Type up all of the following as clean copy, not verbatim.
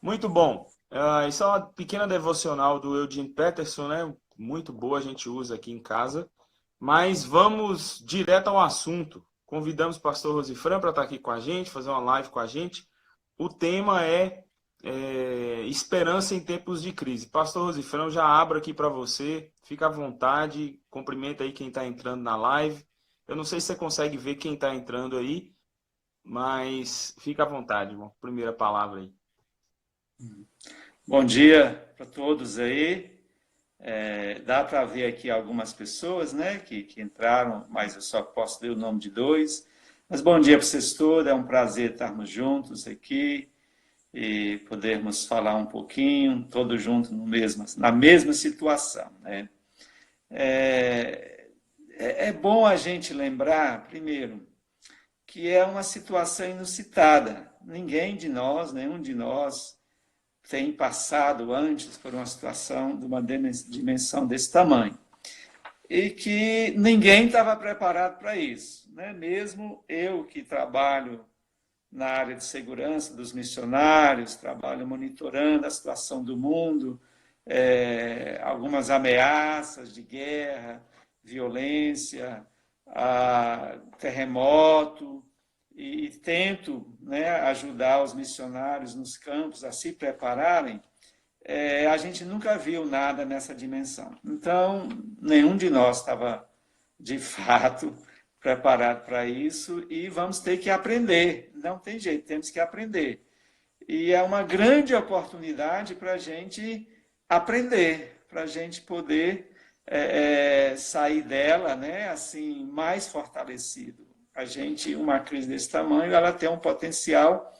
Muito bom. Isso é uma pequena devocional do Eugene Peterson, né? Muito boa, a gente usa aqui em casa. Mas vamos direto ao assunto. Convidamos o pastor Rosifran para estar aqui com a gente, fazer uma live com a gente. O tema é esperança em tempos de crise. Pastor Rosifran, eu já abro aqui para você. Fica à vontade, cumprimenta aí quem está entrando na live. Eu não sei se você consegue ver quem está entrando aí, mas fica à vontade, irmão. Primeira palavra aí. Bom dia para todos aí. Dá para ver aqui algumas pessoas, né, que entraram, mas eu só posso ler o nome de dois. Mas bom dia para vocês todos, é um prazer estarmos juntos aqui e podermos falar um pouquinho, todos juntos na mesma situação, né? É, é bom a gente lembrar, primeiro, que é uma situação inusitada. Ninguém de nós, nenhum de nós, tem passado antes por uma situação de uma dimensão desse tamanho. E que ninguém estava preparado para isso, né? Mesmo eu que trabalho na área de segurança dos missionários, trabalho monitorando a situação do mundo, algumas ameaças de guerra, violência, terremoto, e tento, né, ajudar os missionários nos campos a se prepararem. A gente nunca viu nada nessa dimensão. Então, nenhum de nós estava, de fato, preparado para isso e vamos ter que aprender. Não tem jeito, temos que aprender. E é uma grande oportunidade para a gente aprender, para a gente poder sair dela, né, assim, mais fortalecido. A gente, uma crise desse tamanho, ela tem um potencial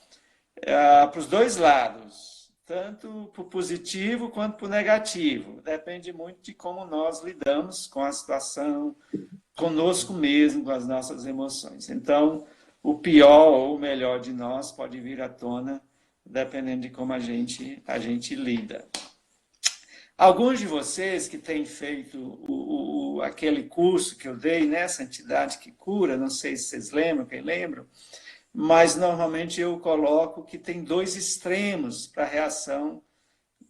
para os dois lados, tanto para o positivo quanto para o negativo. Depende muito de como nós lidamos com a situação, conosco mesmo, com as nossas emoções. Então, o pior ou o melhor de nós pode vir à tona, dependendo de como a gente lida. Alguns de vocês que têm feito aquele curso que eu dei, né, Santidade que Cura, não sei se vocês lembram, quem lembra, mas normalmente eu coloco que tem dois extremos para a reação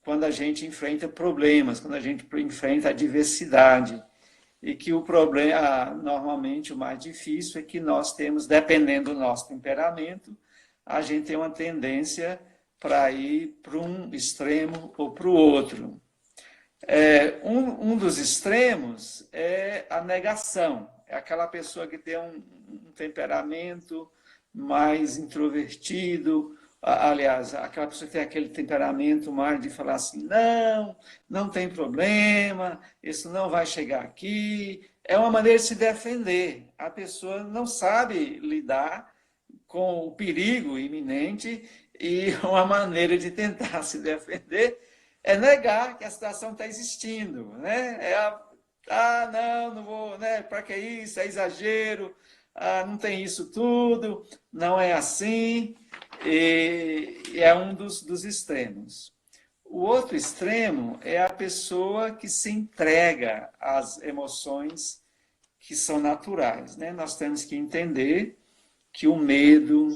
quando a gente enfrenta problemas, quando a gente enfrenta a adversidade. E que o problema, normalmente, o mais difícil é que nós temos, dependendo do nosso temperamento, a gente tem uma tendência para ir para um extremo ou para o outro. Um dos extremos é a negação. É aquela pessoa que tem um temperamento mais introvertido, aliás, aquela pessoa que tem aquele temperamento mais de falar assim, não, não tem problema, isso não vai chegar aqui. É uma maneira de se defender. A pessoa não sabe lidar com o perigo iminente e uma maneira de tentar se defender é negar que a situação está existindo, né? Não, não vou, né? Para que isso? É exagero, não tem isso tudo, não é assim, e é um dos extremos. O outro extremo é a pessoa que se entrega às emoções que são naturais, né? Nós temos que entender que o medo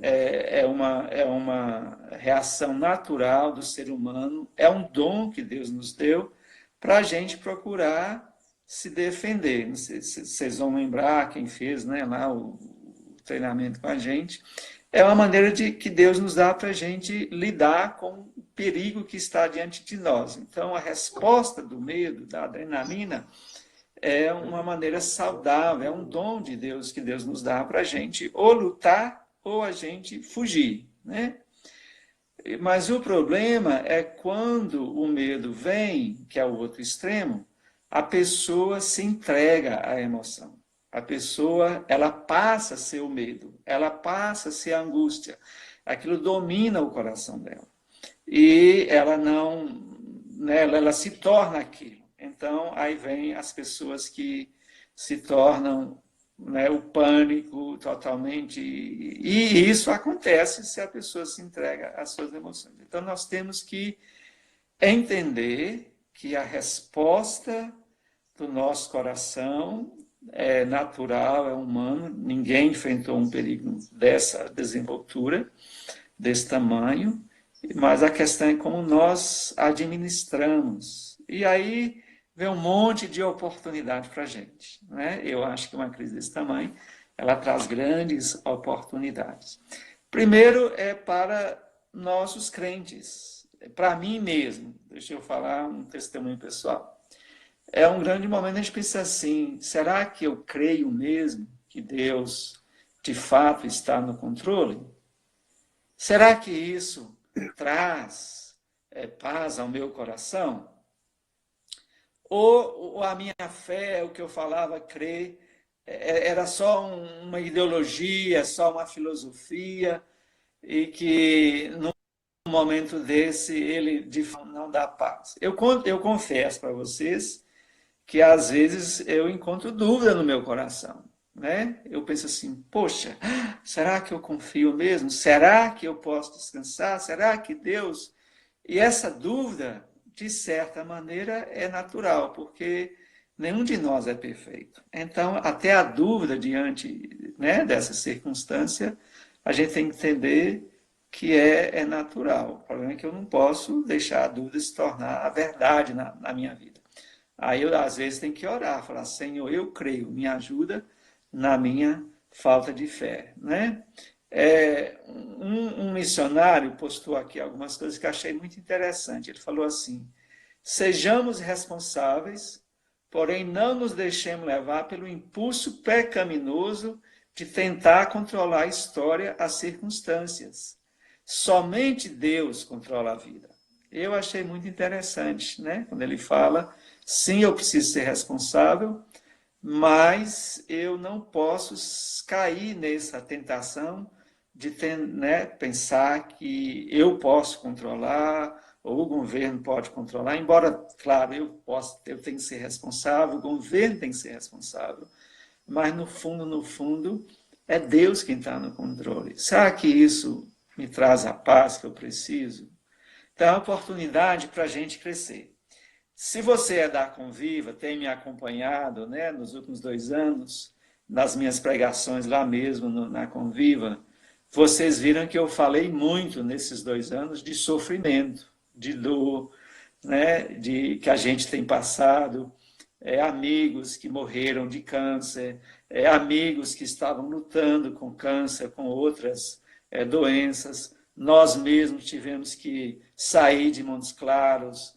é uma reação natural do ser humano, é um dom que Deus nos deu para a gente procurar se defender. Não sei se vocês vão lembrar, quem fez, né, lá o treinamento com a gente. É uma maneira que Deus nos dá para a gente lidar com o perigo que está diante de nós. Então, a resposta do medo, da adrenalina, é uma maneira saudável, é um dom de Deus que Deus nos dá para a gente ou lutar ou a gente fugir, né? Mas o problema é quando o medo vem, que é o outro extremo, a pessoa se entrega à emoção. A pessoa, ela passa a ser o medo, ela passa a ser a angústia. Aquilo domina o coração dela. E ela não, né, ela se torna aquilo. Então, aí vem as pessoas que se tornam, né, o pânico totalmente. E isso acontece se a pessoa se entrega às suas emoções. Então, nós temos que entender que a resposta do nosso coração é natural, é humano. Ninguém enfrentou um perigo dessa desenvoltura, desse tamanho. mas a questão é como nós administramos. E aí vem um monte de oportunidade para a gente, né? Eu acho que uma crise desse tamanho, ela traz grandes oportunidades. Primeiro é para nós, os crentes, para mim mesmo. Deixa eu falar um testemunho pessoal. É um grande momento, a gente pensa assim, será que eu creio mesmo que Deus, de fato, está no controle? Será que isso traz paz ao meu coração? Ou a minha fé, o que eu falava, crer, era só uma ideologia, só uma filosofia, e que num momento desse ele de fato não dá paz. Eu confesso para vocês que às vezes eu encontro dúvida no meu coração, né? Eu penso assim, poxa, será que eu confio mesmo? Será que eu posso descansar? Será que Deus... E essa dúvida, de certa maneira, é natural, porque nenhum de nós é perfeito. Então, até a dúvida diante, né, dessa circunstância, a gente tem que entender que é natural. O problema é que eu não posso deixar a dúvida se tornar a verdade na minha vida. Aí eu, às vezes, tenho que orar, falar, Senhor, eu creio, me ajuda na minha falta de fé, né? Um missionário postou aqui algumas coisas que eu achei muito interessante. Ele falou assim, sejamos responsáveis, porém não nos deixemos levar pelo impulso pecaminoso de tentar controlar a história, as circunstâncias. Somente Deus controla a vida. Eu achei muito interessante, né? Quando ele fala, sim, eu preciso ser responsável, mas eu não posso cair nessa tentação de né, pensar que eu posso controlar, ou o governo pode controlar, embora, claro, eu tenho que ser responsável, o governo tem que ser responsável, mas no fundo, é Deus quem está no controle. Será que isso me traz a paz que eu preciso? Então, é uma oportunidade para a gente crescer. Se você é da Conviva, tem me acompanhado, né, nos últimos 2 anos, nas minhas pregações lá mesmo na Conviva, vocês viram que eu falei muito nesses 2 anos de sofrimento, de dor, né, de que a gente tem passado, amigos que morreram de câncer, amigos que estavam lutando com câncer, com outras doenças. Nós mesmos tivemos que sair de Montes Claros,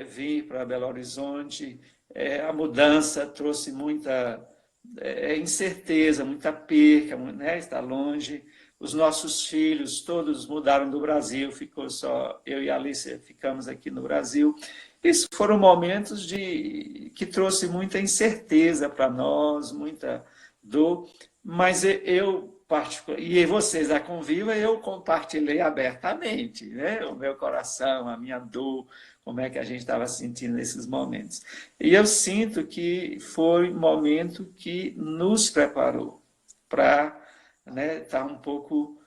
vir para Belo Horizonte. A mudança trouxe muita incerteza, muita perca, né? Está longe. Os nossos filhos todos mudaram do Brasil, ficou só eu e a Alice ficamos aqui no Brasil. Isso foram momentos que trouxe muita incerteza para nós, muita dor, mas e vocês, a Conviva, eu compartilhei abertamente, né? O meu coração, a minha dor, como é que a gente estava sentindo nesses momentos. E eu sinto que foi um momento que nos preparou para, né, estar um pouco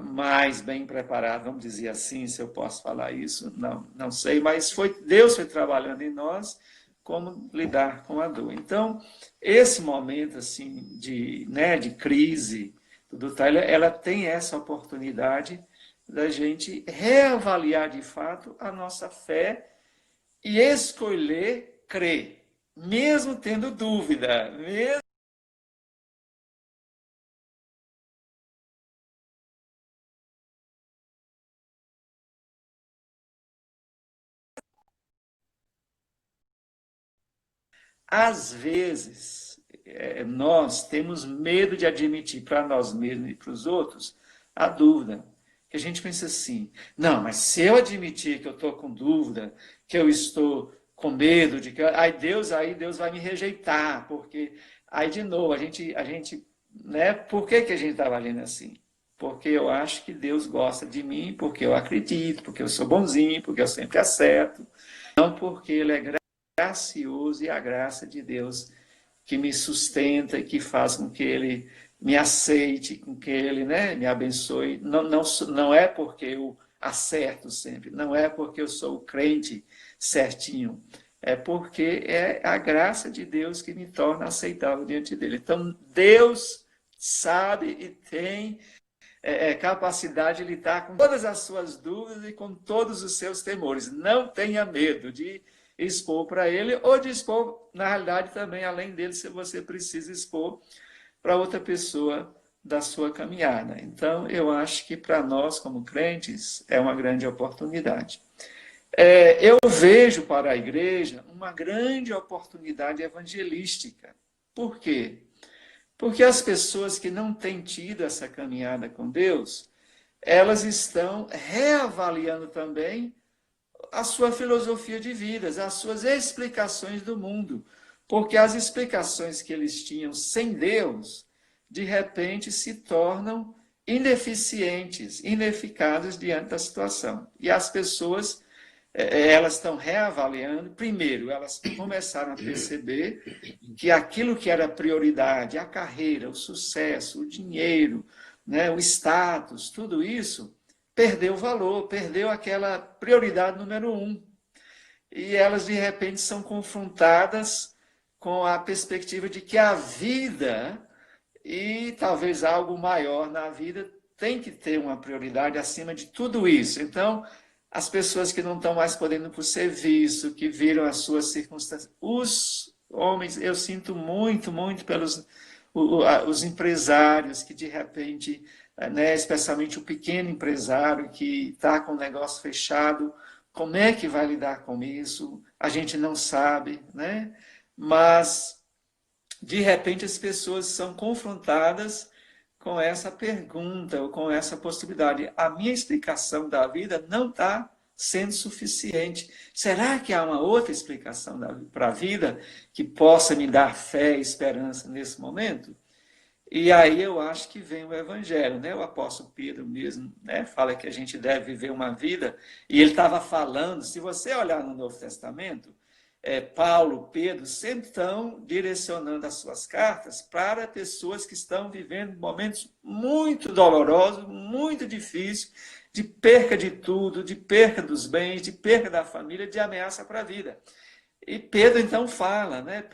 mais bem preparado, vamos dizer assim, se eu posso falar isso, não sei, mas Deus foi trabalhando em nós como lidar com a dor. Então, esse momento assim né, de crise, ela tem essa oportunidade da gente reavaliar de fato a nossa fé e escolher crer, mesmo tendo dúvida, mesmo às vezes, nós temos medo de admitir para nós mesmos e para os outros a dúvida. Que a gente pensa assim, não, mas se eu admitir que eu estou com dúvida, que eu estou com medo de que aí Deus vai me rejeitar, porque aí de novo né? Por que a gente está valendo assim? Porque eu acho que Deus gosta de mim, porque eu acredito, porque eu sou bonzinho, porque eu sempre acerto, não porque Ele é gracioso e a graça de Deus que me sustenta e que faz com que Ele me aceite, com que Ele, né, me abençoe. Não é porque eu acerto sempre, não é porque eu sou o crente certinho, é porque é a graça de Deus que me torna aceitável diante dele. Então, Deus sabe e tem capacidade de lidar com todas as suas dúvidas e com todos os seus temores. Não tenha medo de expor para ele ou de expor, na realidade, também, além dele, se você precisa expor para outra pessoa da sua caminhada. Então, eu acho que para nós, como crentes, é uma grande oportunidade. Eu vejo para a igreja uma grande oportunidade evangelística. Por quê? Porque as pessoas que não têm tido essa caminhada com Deus, elas estão reavaliando também a sua filosofia de vidas, as suas explicações do mundo. Porque as explicações que eles tinham sem Deus, de repente se tornam ineficientes, ineficazes diante da situação. E as pessoas, elas estão reavaliando. Primeiro, elas começaram a perceber que aquilo que era prioridade, a carreira, o sucesso, o dinheiro, né, o status, tudo isso, perdeu valor, perdeu aquela prioridade número um. E elas, de repente, são confrontadas com a perspectiva de que a vida e talvez algo maior na vida tem que ter uma prioridade acima de tudo isso. Então, as pessoas que não estão mais podendo por serviço, que viram as suas circunstâncias, os homens, eu sinto muito, muito pelos os empresários que de repente, né, especialmente o pequeno empresário que está com o negócio fechado, como é que vai lidar com isso? A gente não sabe, né? Mas de repente as pessoas são confrontadas com essa pergunta ou com essa possibilidade. A minha explicação da vida não está sendo suficiente. Será que há uma outra explicação para a vida que possa me dar fé e esperança nesse momento? E aí eu acho que vem o Evangelho, né? O apóstolo Pedro mesmo, né, fala que a gente deve viver uma vida, e ele estava falando, se você olhar no Novo Testamento, Paulo, Pedro, sempre estão direcionando as suas cartas para pessoas que estão vivendo momentos muito dolorosos, muito difíceis, de perca de tudo, de perca dos bens, de perca da família, de ameaça para a vida. E Pedro então fala, né?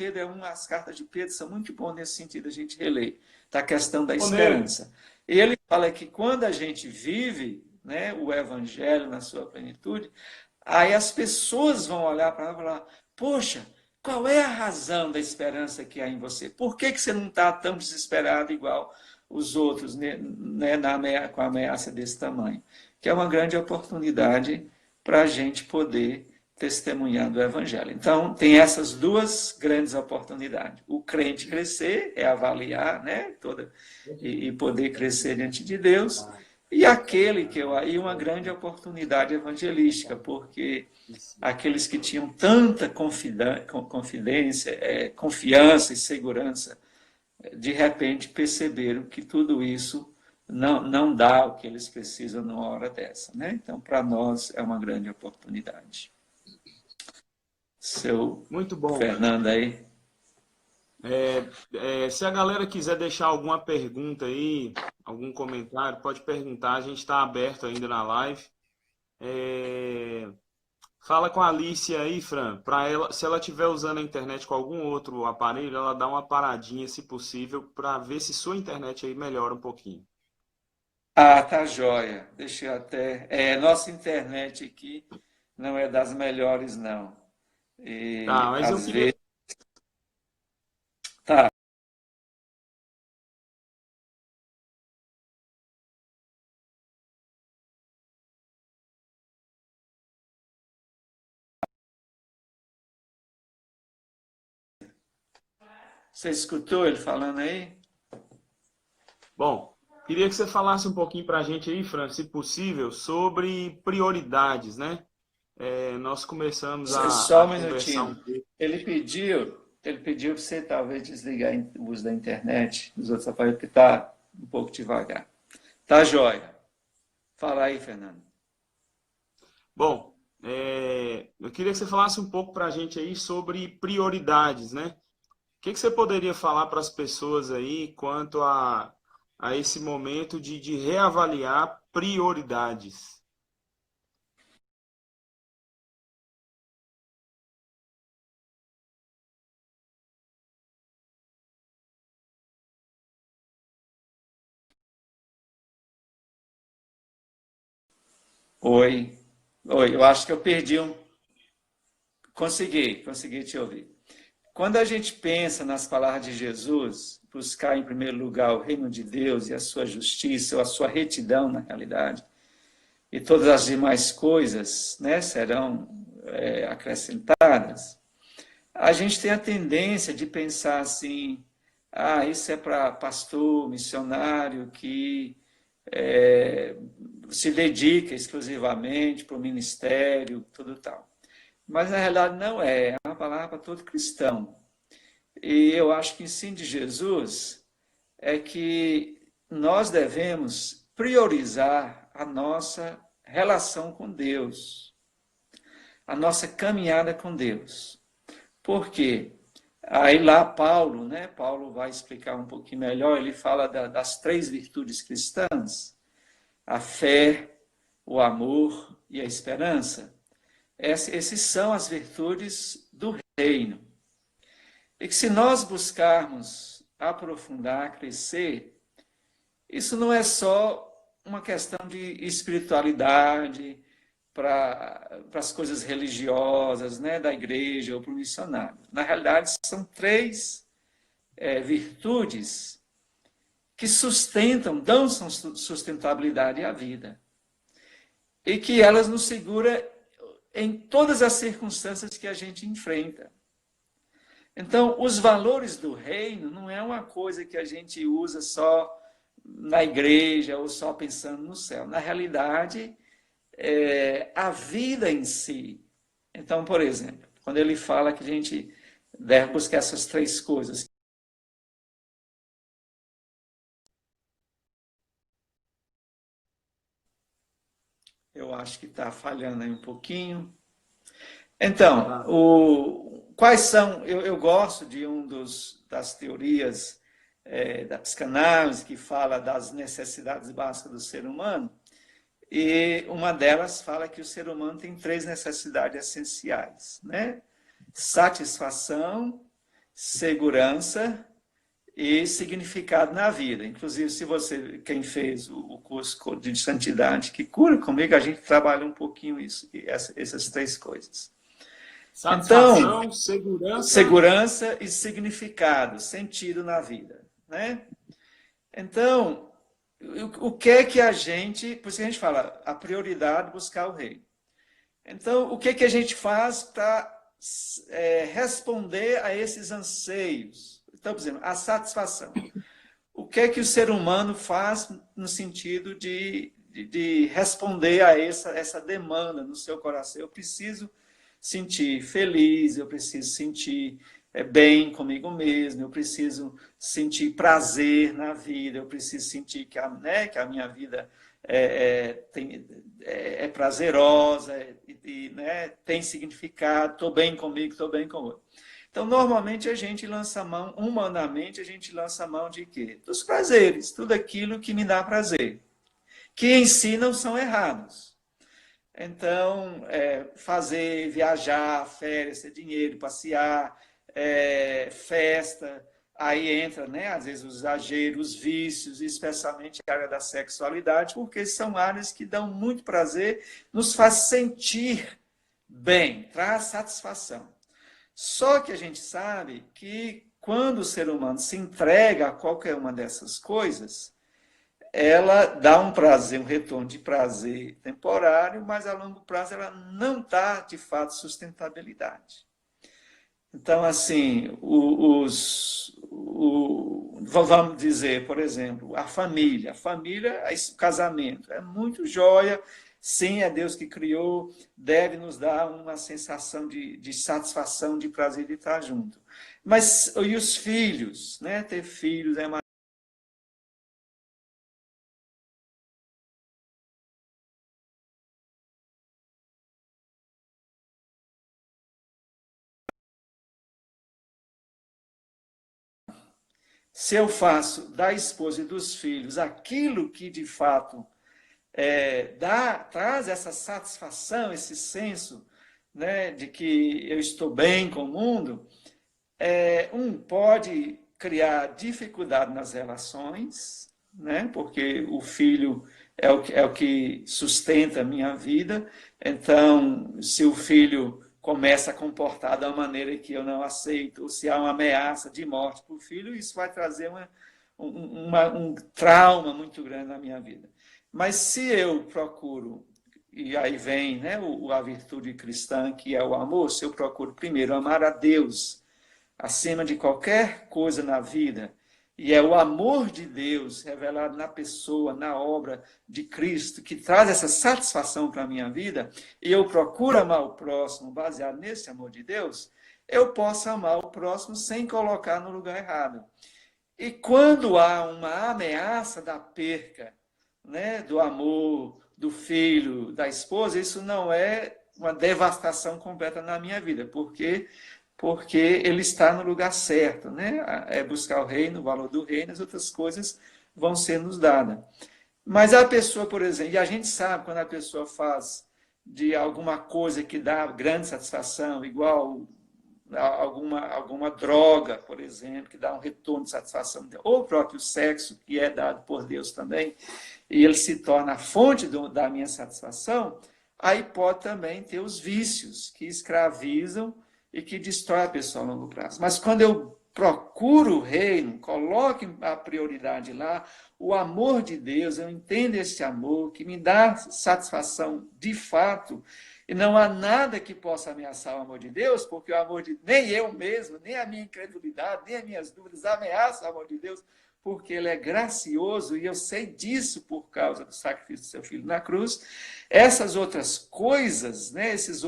As cartas de Pedro são muito boas nesse sentido, a gente relê, da questão da Ô, Ney, esperança. Ele fala que quando a gente vive, né, o evangelho na sua plenitude, aí as pessoas vão olhar para ela e falar: poxa, qual é a razão da esperança que há em você? Por que você não está tão desesperado igual os outros, né, com a ameaça desse tamanho? Que é uma grande oportunidade para a gente poder testemunhar do Evangelho. Então, tem essas duas grandes oportunidades. O crente crescer, avaliar, né, e poder crescer diante de Deus, e e uma grande oportunidade evangelística, porque aqueles que tinham tanta confidência, confiança e segurança, de repente perceberam que tudo isso não dá o que eles precisam numa hora dessa, né? Então, para nós é uma grande oportunidade. Seu muito bom. Fernando aí. Se a galera quiser deixar alguma pergunta aí, algum comentário, pode perguntar. A gente está aberto ainda na live. É, Fala com a Alice aí, Fran, para ela, se ela estiver usando a internet com algum outro aparelho, ela dá uma paradinha, se possível, para ver se sua internet aí melhora um pouquinho. Ah, tá joia. Deixa eu até. Nossa internet aqui não é das melhores, não. Tá, E mas eu às queria. vezes. Tá. Você escutou ele falando aí? Bom, queria que você falasse um pouquinho para a gente aí, Fran, se possível, sobre prioridades, né? Nós começamos Só a um conversar um minutinho. pouco. Ele pediu para você talvez desligar o uso da internet dos outros aparelhos, porque está um pouco devagar. Tá joia. Fala aí, Fernando. Bom, eu queria que você falasse um pouco para a gente aí sobre prioridades, né? O que que você poderia falar para as pessoas aí quanto a esse momento de reavaliar prioridades? Oi, oi, eu acho que eu perdi um. Consegui te ouvir. Quando a gente pensa nas palavras de Jesus, buscar em primeiro lugar o reino de Deus e a sua justiça, ou a sua retidão na realidade, e todas as demais coisas, né, serão acrescentadas, a gente tem a tendência de pensar assim, isso é para pastor, missionário que se dedica exclusivamente para o ministério, tudo tal. Mas na realidade não é uma palavra para todo cristão. E eu acho que o ensino de Jesus é que nós devemos priorizar a nossa relação com Deus, a nossa caminhada com Deus. Por quê? Aí lá Paulo, né? Paulo vai explicar um pouquinho melhor, ele fala das 3 virtudes cristãs, a fé, o amor e a esperança. Esses são as virtudes do reino. E que se nós buscarmos aprofundar, crescer, isso não é só uma questão de espiritualidade para as coisas religiosas, né, da igreja ou para o missionário. Na realidade, são 3 virtudes que sustentam, dão sustentabilidade à vida. E que elas nos seguram em todas as circunstâncias que a gente enfrenta. Então, os valores do reino não é uma coisa que a gente usa só na igreja ou só pensando no céu. Na realidade, a vida em si. Então, por exemplo, quando ele fala que a gente deve buscar essas 3 coisas. Eu acho que está falhando aí um pouquinho. Então, quais são... Eu gosto de das teorias da psicanálise que fala das necessidades básicas do ser humano, e uma delas fala que o ser humano tem 3 necessidades essenciais, né? Satisfação, segurança e significado na vida. Inclusive, se você, quem fez o curso de santidade que cura comigo, a gente trabalha um pouquinho essas 3 coisas. Satisfação, Então, segurança. segurança e significado, sentido na vida, né? Então, o que é que a gente... Por isso que a gente fala, a prioridade é buscar o reino. Então, o que é que a gente faz para responder a esses anseios? Então, por exemplo, a satisfação. O que é que o ser humano faz no sentido de responder a essa demanda no seu coração? Eu preciso sentir feliz, eu preciso sentir bem comigo mesmo, eu preciso sentir prazer na vida, eu preciso sentir que a minha vida é prazerosa e né, tem significado, estou bem comigo, estou bem com o outro. Então, normalmente, a gente lança mão, humanamente, a gente lança mão de quê? Dos prazeres, tudo aquilo que me dá prazer, que em si não são errados. Então, viajar, férias, ter dinheiro, passear, festa, aí entra, né, às vezes, os exageros, os vícios, especialmente a área da sexualidade, porque são áreas que dão muito prazer, nos faz sentir bem, traz satisfação. Só que a gente sabe que quando o ser humano se entrega a qualquer uma dessas coisas, ela dá um prazer, um retorno de prazer temporário, mas a longo prazo ela não dá, de fato, sustentabilidade. Então, assim, vamos dizer, por exemplo, a família, o casamento, é muito joia, sim, é Deus que criou, deve nos dar uma sensação de satisfação, de prazer de estar junto. Mas, e os filhos, né? Ter filhos é se eu faço da esposa e dos filhos aquilo que de fato traz essa satisfação, esse senso, né, de que eu estou bem com o mundo, pode criar dificuldade nas relações, né, porque o filho é o que sustenta a minha vida. Então, se o filho começa a comportar da maneira que eu não aceito, ou se há uma ameaça de morte para o filho, isso vai trazer um trauma muito grande na minha vida. Mas se eu procuro, e aí vem, né, a virtude cristã, que é o amor, se eu procuro primeiro amar a Deus acima de qualquer coisa na vida, e é o amor de Deus revelado na pessoa, na obra de Cristo, que traz essa satisfação para a minha vida, e eu procuro amar o próximo baseado nesse amor de Deus, eu posso amar o próximo sem colocar no lugar errado. E quando há uma ameaça da perca, né, do amor, do filho, da esposa, isso não é uma devastação completa na minha vida, porque ele está no lugar certo, né? É buscar o reino, o valor do reino, as outras coisas vão ser nos dadas. Mas a pessoa, por exemplo, e a gente sabe quando a pessoa faz de alguma coisa que dá grande satisfação, igual alguma droga, por exemplo, que dá um retorno de satisfação, ou o próprio sexo, que é dado por Deus também, e ele se torna a fonte da minha satisfação, aí pode também ter os vícios que escravizam e que destrói a pessoa a longo prazo. Mas quando eu procuro o reino, coloque a prioridade lá, o amor de Deus, eu entendo esse amor que me dá satisfação de fato, e não há nada que possa ameaçar o amor de Deus, porque o amor de nem eu mesmo, nem a minha incredulidade, nem as minhas dúvidas ameaçam o amor de Deus, porque ele é gracioso, e eu sei disso por causa do sacrifício do seu filho na cruz. Essas outras coisas, né, esses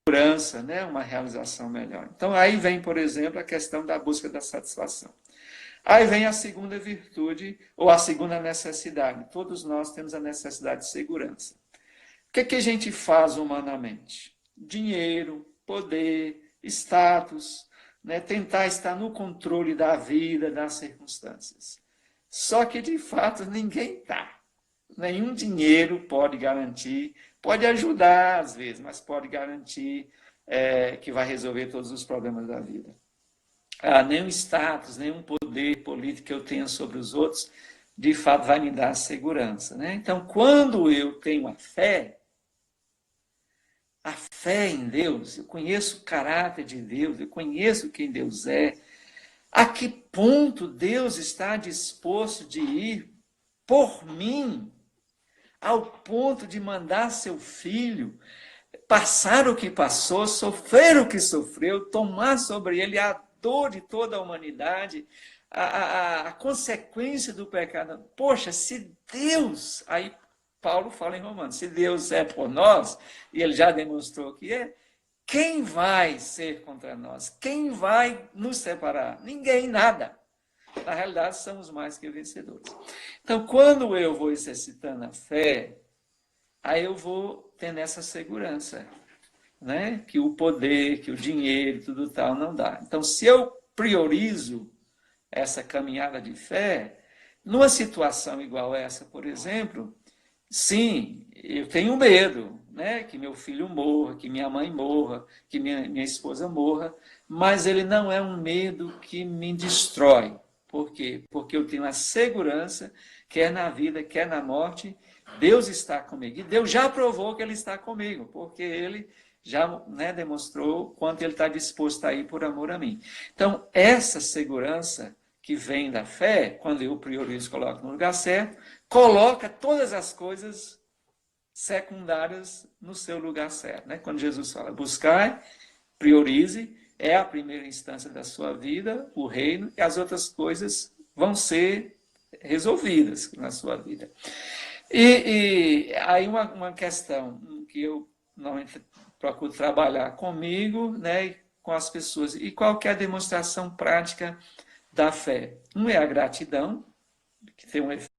segurança, né, uma realização melhor. Então, aí vem, por exemplo, a questão da busca da satisfação. Aí vem a segunda virtude, ou a segunda necessidade. Todos nós temos a necessidade de segurança. O que é que a gente faz humanamente? Dinheiro, poder, status, né, tentar estar no controle da vida, das circunstâncias. Só que, de fato, ninguém está. Nenhum dinheiro pode garantir, pode ajudar às vezes, mas pode garantir que vai resolver todos os problemas da vida. Nenhum status, nenhum poder político que eu tenha sobre os outros, de fato, vai me dar segurança, né? Então, quando eu tenho a fé em Deus, eu conheço o caráter de Deus, eu conheço quem Deus é, a que ponto Deus está disposto de ir por mim, ao ponto de mandar seu filho passar o que passou, sofrer o que sofreu, tomar sobre ele a dor de toda a humanidade, a consequência do pecado. Poxa, se Deus, aí Paulo fala em Romanos, se Deus é por nós, e ele já demonstrou que é, quem vai ser contra nós? Quem vai nos separar? Ninguém, nada. Na realidade, somos mais que vencedores. Então, quando eu vou exercitando a fé, aí eu vou tendo essa segurança, né? Que o poder, que o dinheiro, tudo tal, não dá. Então, se eu priorizo essa caminhada de fé, numa situação igual essa, por exemplo, sim, eu tenho medo, né? Que meu filho morra, que minha mãe morra, que minha esposa morra, mas ele não é um medo que me destrói. Por quê? Porque eu tenho a segurança, quer na vida, quer na morte, Deus está comigo. E Deus já provou que Ele está comigo, porque Ele já, né, demonstrou quanto Ele está disposto a ir por amor a mim. Então, essa segurança que vem da fé, quando eu priorizo e coloco no lugar certo, coloca todas as coisas secundárias no seu lugar certo. Né? Quando Jesus fala, buscai, priorize, é a primeira instância da sua vida, o reino, e as outras coisas vão ser resolvidas na sua vida. E aí uma questão que eu normalmente procuro trabalhar comigo, né, e com as pessoas, e qual que é a demonstração prática da fé? Um é a gratidão, que tem um efeito